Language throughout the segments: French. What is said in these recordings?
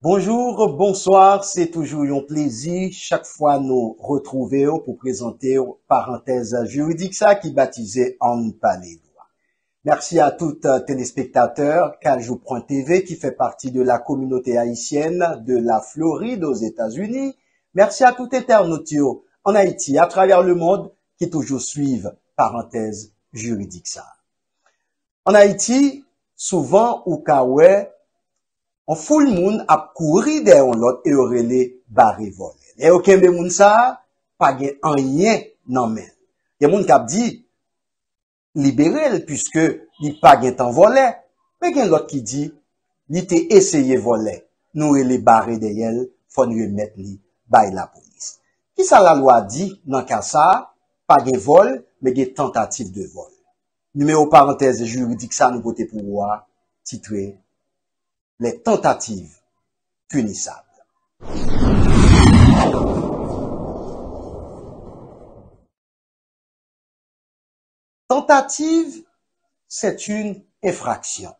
Bonjour, bonsoir, c'est toujours un plaisir chaque fois nous retrouver pour présenter une parenthèse juridique ça qui baptisé en palais droit. Merci à tous téléspectateurs Kaljou TV qui fait partie de la communauté haïtienne de la Floride aux États-Unis. Merci à tout internaute en Haïti à travers le monde qui toujours suivent parenthèse juridique ça. En Haïti, souvent ou kawe on foule moun ap kouri derrière l'autre et relé barré volé. Et aucun de moun ça pas gen rien nan men. Y a moun k'ap dit libérer puisque li pas gen tan volé, mais gen l'autre qui dit li te essayé voler. Nous relé barré derrière, faut nous remettre li bay la police. Qui ça la loi dit dans cas ça, pas gen vol, mais gen tentative de vol. Numéro parenthèse juridique ça nous voter pour voir titré les tentatives punissables. Tentative, c'est une infraction.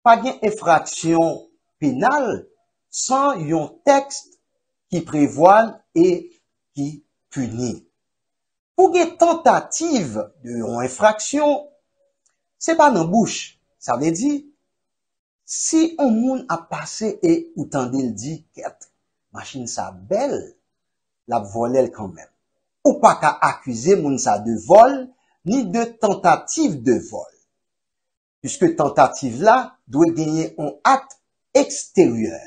Pas une infraction pénale sans un texte qui prévoit et qui punit. Pour une tentative de infraction, c'est pas dans bouche. Ça veut dire, si un moun a passé et ou tandil dit qu'être machine sa belle, la volel quand même. Ou pas qu'à accuser moun sa de vol, ni de tentative de vol. Puisque tentative là, doit gagner un acte extérieur.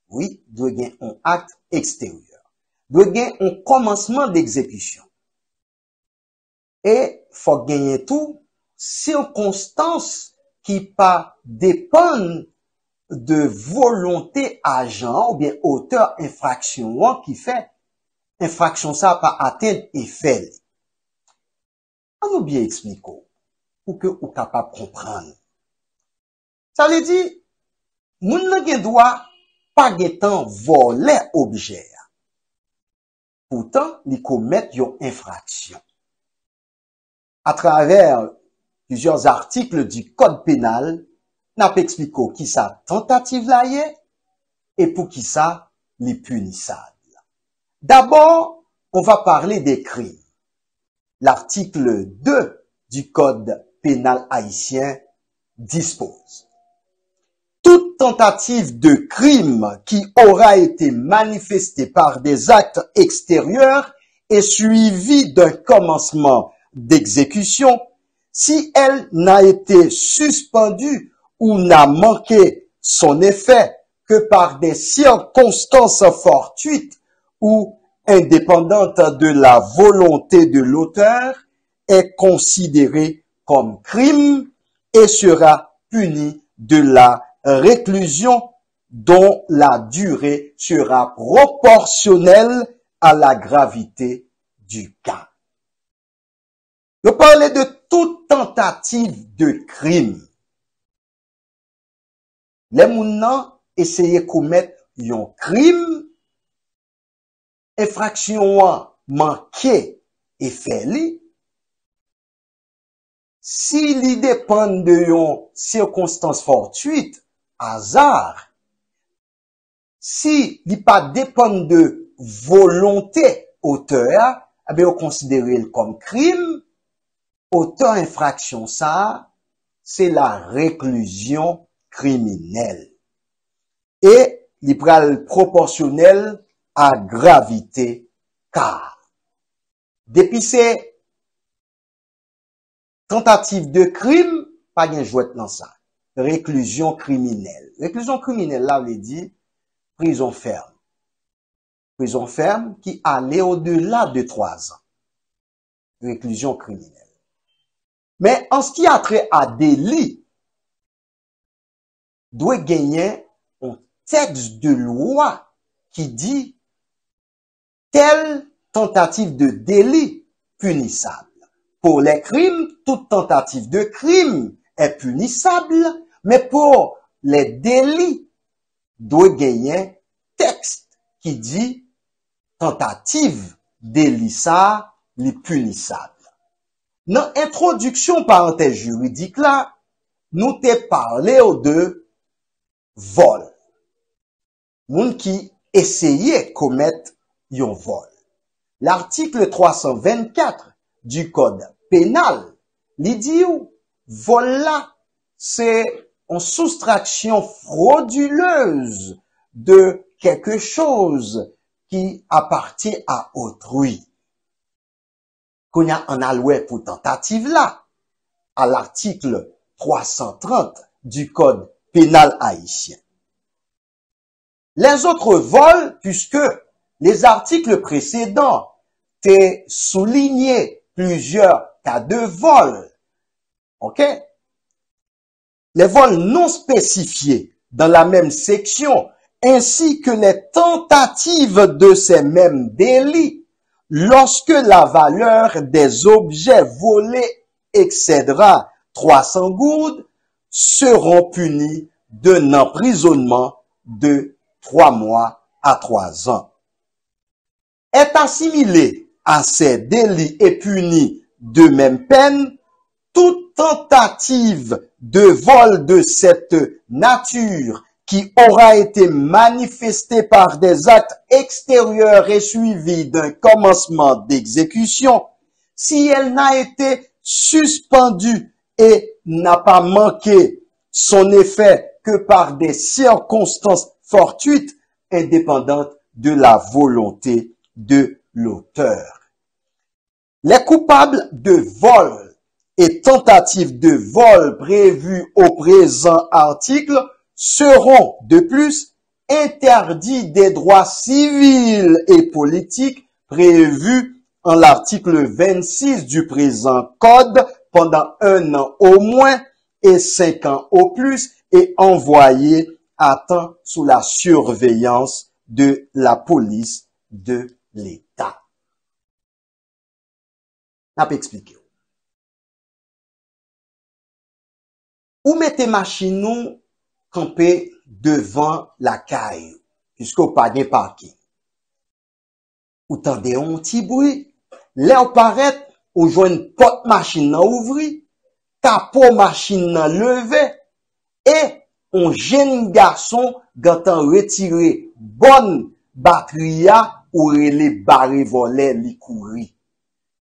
Oui, doit gagner un acte extérieur. Doit gagner un commencement d'exécution. Et faut gagner tout circonstance qui pas dépendent de volonté agent ou bien auteur infraction qui fait infraction ça pas atteindre effet. On nous bien expliquer pour que ou capable comprendre. Ça veut dire moun nan gen droit pas gen temps voler objet. Pourtant, li commettre une infraction. À travers plusieurs articles du code pénal, n'a expliqué qui ça tentative là est et pour qui ça les punissables. D'abord, on va parler des crimes. L'article 2 du code pénal haïtien dispose: toute tentative de crime qui aura été manifestée par des actes extérieurs et suivie d'un commencement d'exécution, si elle n'a été suspendue ou n'a manqué son effet que par des circonstances fortuites ou indépendantes de la volonté de l'auteur, est considérée comme crime et sera punie de la réclusion dont la durée sera proportionnelle à la gravité du cas. Je parlais de toute tentative de crime. Les moun nan essayer commettre un crime, infraction manqué et fait li. Si li dépend de yon circonstance fortuite, hasard, si li pas dépend de volonté auteur, eh bien on considère comme crime. Auteur infraction ça, c'est la réclusion criminelle. Et l'ipral proportionnel à gravité car. Depuis ces tentatives de crime, pas bien jouet dans ça. Réclusion criminelle. Réclusion criminelle, là, veut dire prison ferme. Prison ferme qui allait au-delà de 3 ans. Réclusion criminelle. Mais en ce qui a trait à délit, doit gagner un texte de loi qui dit telle tentative de délit punissable. Pour les crimes, toute tentative de crime est punissable, mais pour les délits, doit gagner texte qui dit tentative délit ça, les punissable. Dans introduction parenthèse juridique là, nous t'ai parlé de vol. moun qui essayait commettre un vol. L'article 324 du code pénal, li dit ou, vol là, c'est une soustraction frauduleuse de quelque chose qui appartient à autrui. Qu'on a en alloué pour tentative là, à l'article 330 du code pénal haïtien. Les autres vols, puisque les articles précédents t'ont souligné plusieurs cas de vol, ok? Les vols non spécifiés dans la même section, ainsi que les tentatives de ces mêmes délits, lorsque la valeur des objets volés excédera 300 gourdes, seront punis d'un emprisonnement de 3 mois à 3 ans. Est assimilé à ces délits et puni de même peine toute tentative de vol de cette nature qui aura été manifestée par des actes extérieurs et suivis d'un commencement d'exécution, si elle n'a été suspendue et n'a pas manqué son effet que par des circonstances fortuites indépendantes de la volonté de l'auteur. Les coupables de vol et tentatives de vol prévues au présent article seront de plus interdits des droits civils et politiques prévus en l'article 26 du présent code pendant 1 an au moins et 5 ans au plus et envoyés à temps sous la surveillance de la police de l'État. N'a pas expliqué. Ou mettez machine nous camper devant la caille, puisque vous pas de parking. Ou tendez un petit bruit, là ou paraît, ou joine porte machine nan ouvri, capot machine nan levé, et un jeune garçon gantan retiré bonne batterie ou les barré volé li kouri.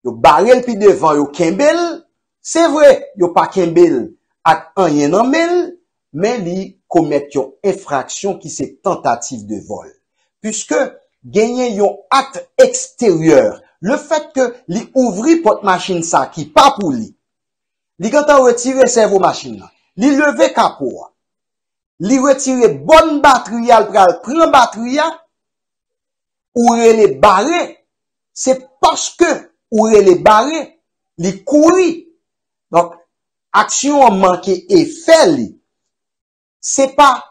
Yo barrel pi devant yo kembel, c'est vrai, yo pas kembel ak anyen nan mel, mais li commet yon infraction qui c'est tentative de vol. Puisque gagner yon acte extérieur, le fait que li ouvri porte machine ça qui pas pour li gantan retire servo machine là, li lever capot, li retire bonne batterie al pral prend batterie ou les barré, c'est parce que ou les barré, li kouri. Donc action manqué effet li, c'est pas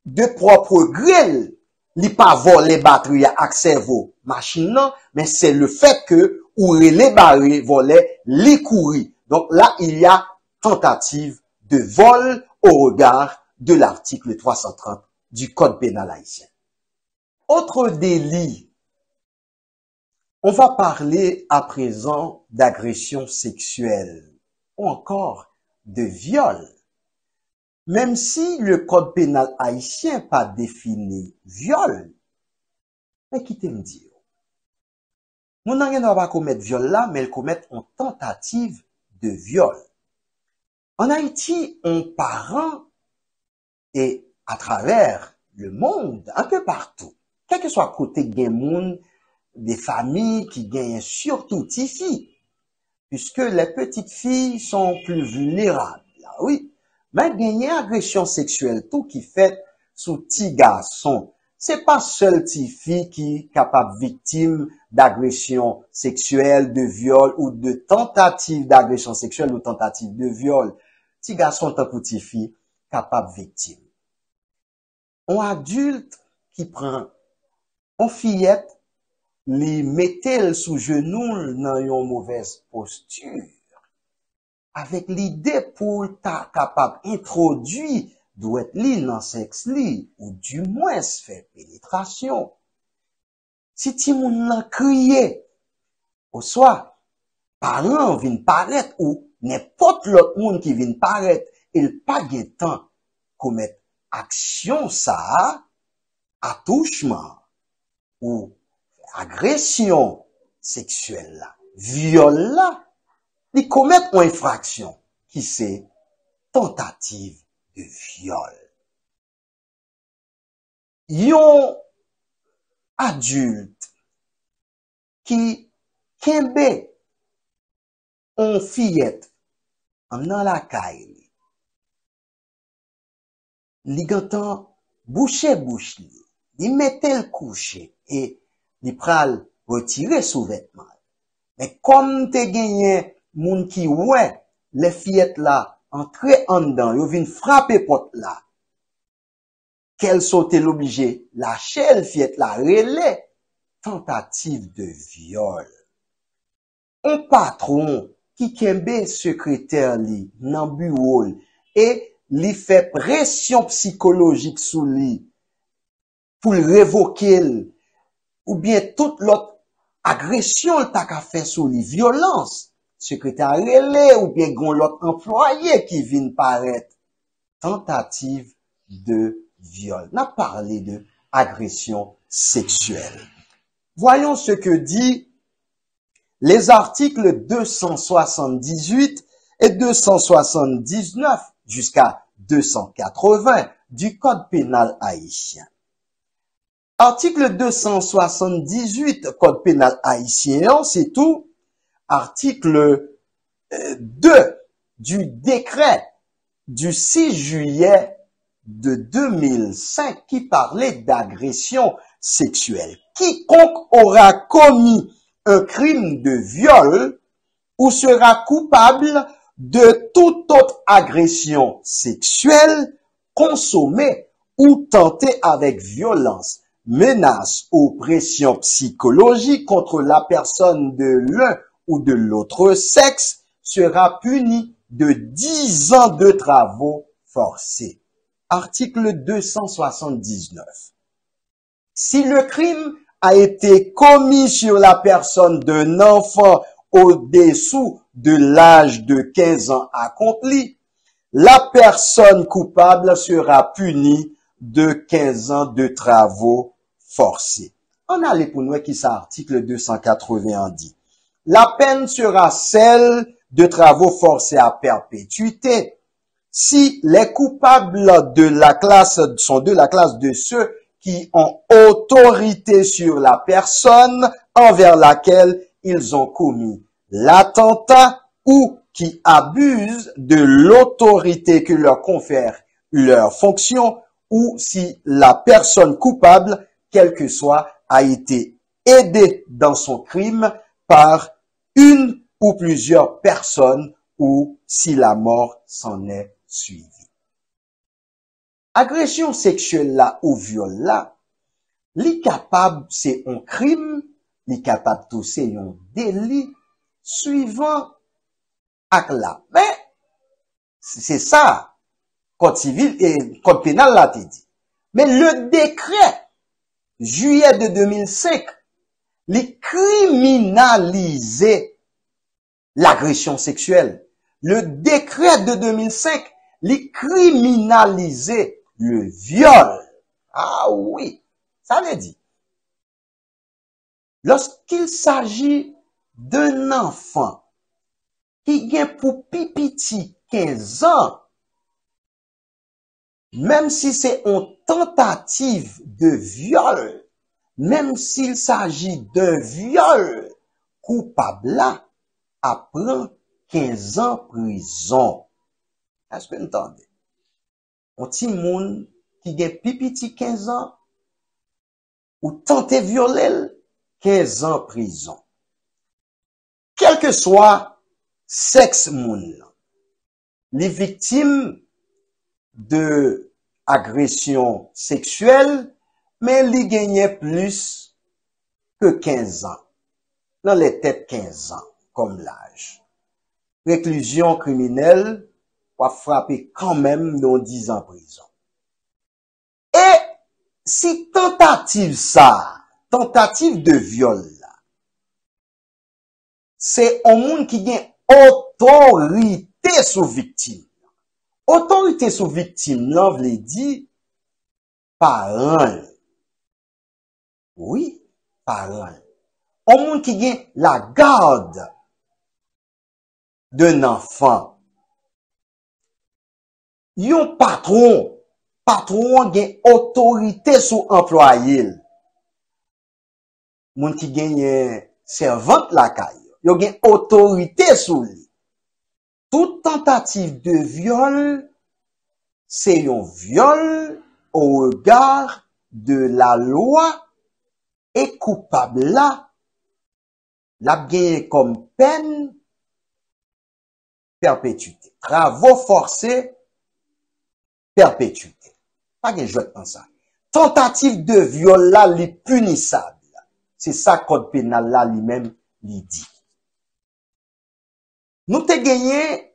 de propre gré, li pas voler batterie ak cerveau machine non, mais c'est le fait que ou les barré volait li kouri. Donc là il y a tentative de vol au regard de l'article 330 du code pénal haïtien. Autre délit, on va parler à présent d'agression sexuelle ou encore de viol. Même si le code pénal haïtien pas défini viol, mais qui t'aime dire, mon n'en va pas commettre viol là, mais elle commet une tentative de viol. En Haïti, on parent et à travers le monde, un peu partout, quel que soit côté gen monde, des familles qui gagnent surtout petites filles, puisque les petites filles sont plus vulnérables. Là, oui, mais gagner agression sexuelle tout qui fait sous petit garçon, c'est pas seul petit fille qui est capable victime d'agression sexuelle, de viol ou de tentative d'agression sexuelle ou tentative de viol. Petit garçon tant petit fille capable victime. Un adulte qui prend une fillette, li mettel sous genou dans une mauvaise posture, avec l'idée pour ta capable introduire doit li dans sexe li, ou du moins faire pénétration. Si ti moun nan crié, ou soit parent vient paraître ou n'importe l'autre monde qui vient paraître, il pas gen temps commettre action ça, attouchement ou agression sexuelle là, viol là, ils commettent une infraction qui c'est tentative de viol. Yon adulte qui kembe on fillette en dans la caille, li gantan bouche li mette le coucher et li pral retirer sous-vêtement. Mais comme te genyen moun ki ouais les fillettes là entrer en dedans, yo vinn frapper porte là, qu'elle saute l'obligé lâcher le fillette là, relais tentative de viol. Un patron qui kembe secrétaire li nan bureau et li fait pression psychologique sous li pour le révoquer ou bien toute l'autre agression le ta ka fait sous li, violence, secrétaire relais ou bien gon l'autre employé qui vient paraître, tentative de viol. On a parlé de agression sexuelle. Voyons ce que dit les articles 278 et 279 jusqu'à 280 du Code pénal haïtien. Article 278 Code pénal haïtien, c'est tout. Article 2 du décret du 6 juillet de 2005 qui parlait d'agression sexuelle. Quiconque aura commis un crime de viol ou sera coupable de toute autre agression sexuelle consommée ou tentée avec violence, menace ou pression psychologique contre la personne de l'un ou de l'autre sexe sera puni de 10 ans de travaux forcés. Article 279. Si le crime a été commis sur la personne d'un enfant au-dessous de l'âge de 15 ans accompli, la personne coupable sera punie de 15 ans de travaux forcés. On a les pour nous qui ça article 281 dit. La peine sera celle de travaux forcés à perpétuité si les coupables de la classe sont de la classe de ceux qui ont autorité sur la personne envers laquelle ils ont commis l'attentat ou qui abusent de l'autorité que leur confère leur fonction ou si la personne coupable, quelle que soit, a été aidée dans son crime par une ou plusieurs personnes ou si la mort s'en est suivie. Agression sexuelle là ou viol là, li capable c'est un crime, li capable tout c'est un délit suivant ak là. Mais c'est ça code civil et code pénal là te dit. Mais le décret juillet de 2005 li criminalisé l'agression sexuelle. Le décret de 2005 li criminalisé le viol. Ah oui, ça veut dire. Lorsqu'il s'agit d'un enfant qui gagne pour pipiti 15 ans, même si c'est une tentative de viol, même s'il s'agit d'un viol, coupable là, apprend 15 ans prison. Est-ce que vous entendez? Un petit monde qui gagne pipiti 15 ans ou tente violer 15 ans prison. Quel que soit sexe moun, les victimes de agression sexuelle, mais li gagnent plus que 15 ans. Dans les têtes 15 ans, comme l'âge. Réclusion criminelle, va frapper quand même dans 10 ans prison. Et si tentative tentative de viol là, c'est un monde qui gagne autorité sur victime. Autorité sur victime, là, veut dire parent. Oui, parents. On monde qui gagne la garde d'un enfant. Yon patron gagne autorité sur employé. Moun qui gagne servante la caille. Yon gagne autorité sur lui. Toute tentative de viol, c'est un viol au regard de la loi et coupable là, la gagne comme peine perpétuité. Travaux forcés, perpétuité. Pas de jouet dans ça. Tentative de viol là, li punissable. C'est ça code pénal là lui-même li dit. Nous te gagné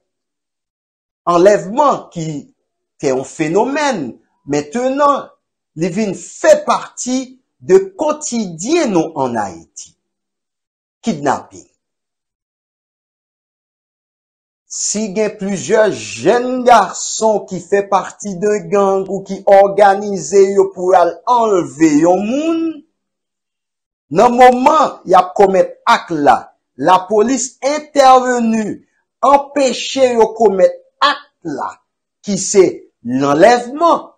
enlèvement qui est un phénomène. Maintenant, les vins fait partie de quotidien nous en Haïti. Kidnapping. Si il y a plusieurs jeunes garçons qui fait partie d'un gang ou qui organisent pour enlever un monde, dans le moment il y a commettre acte là, la police intervenue empêcher de commettre acte là, qui c'est l'enlèvement.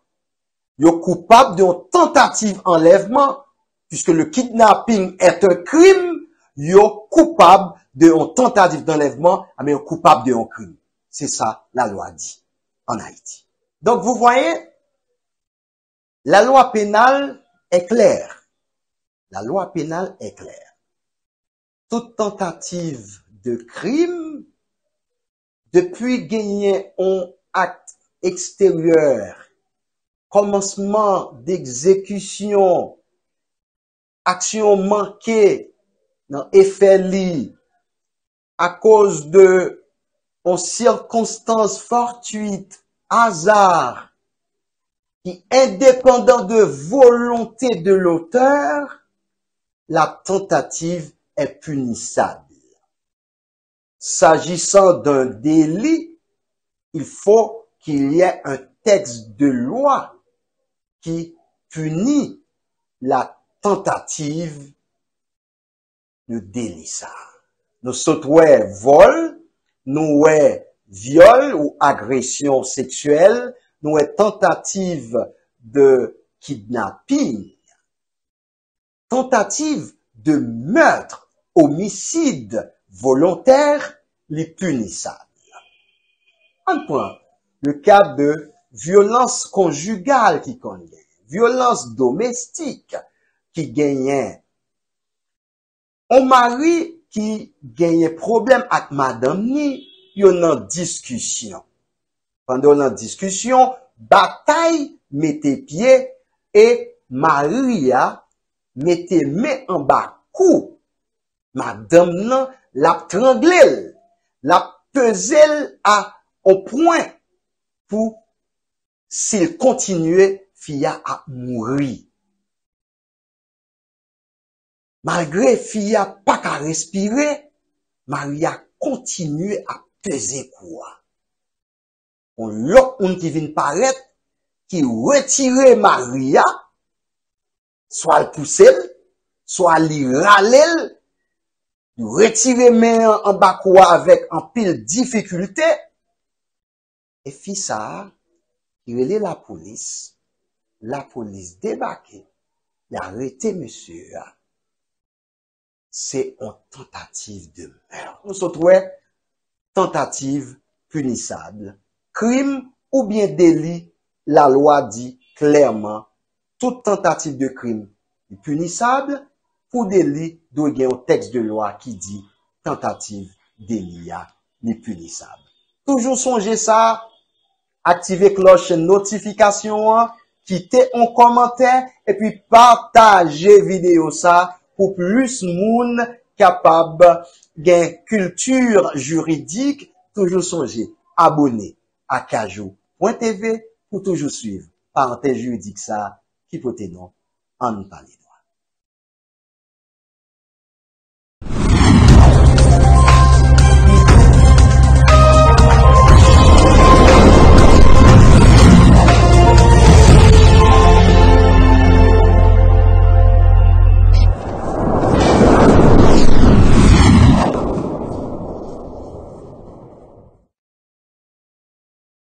Yo coupable d'une tentative enlèvement, puisque le kidnapping est un crime, yo coupable d'une tentative d'enlèvement, mais yo coupable d'un crime. C'est ça, la loi dit, en Haïti. Donc, vous voyez, la loi pénale est claire. La loi pénale est claire. Toute tentative de crime, depuis gagner un acte extérieur, commencement d'exécution, action manquée dans effet li, à cause de circonstances fortuites, hasard, qui indépendant de volonté de l'auteur, la tentative est punissable. S'agissant d'un délit, il faut qu'il y ait un texte de loi qui punit la tentative de délit ça. Nous sautons vol, nous viol ou agression sexuelle, nous tentative de kidnapping, tentative de meurtre, homicide volontaire, les punissables. Un point, le cas de violence conjugale qui connaît, violence domestique qui gagne, un mari qui gagne problème avec madame ni, yon en discussion. Pendant la discussion, bataille mettez pied et Maria mettez main en bas coup. Madame nan la tranglel, la pesel à au point pour s'il continuait fia à mourir. Malgré fia pas qu'à respirer, Maria continue à peser quoi. On l'autre qui vient paraître, qui retire Maria, soit le pousser, soit li râler, retire main en bas quoi avec un pile difficulté. Et fit ça, il relait la police débarquait, il a arrêté monsieur. C'est une tentative de meurtre. On se trouve tentative punissable. Crime ou bien délit, la loi dit clairement, toute tentative de crime est punissable. Pour délit, doit y avoir un texte de loi qui dit tentative délit n'est punissable. Toujours songez ça, activez cloche notification, quittez un commentaire et puis partagez vidéo ça pour plus moun capable gain culture juridique. Toujours songez, abonnez à Kajou.tv pour toujours suivre parenthèse juridique ça qui peut être non en parler.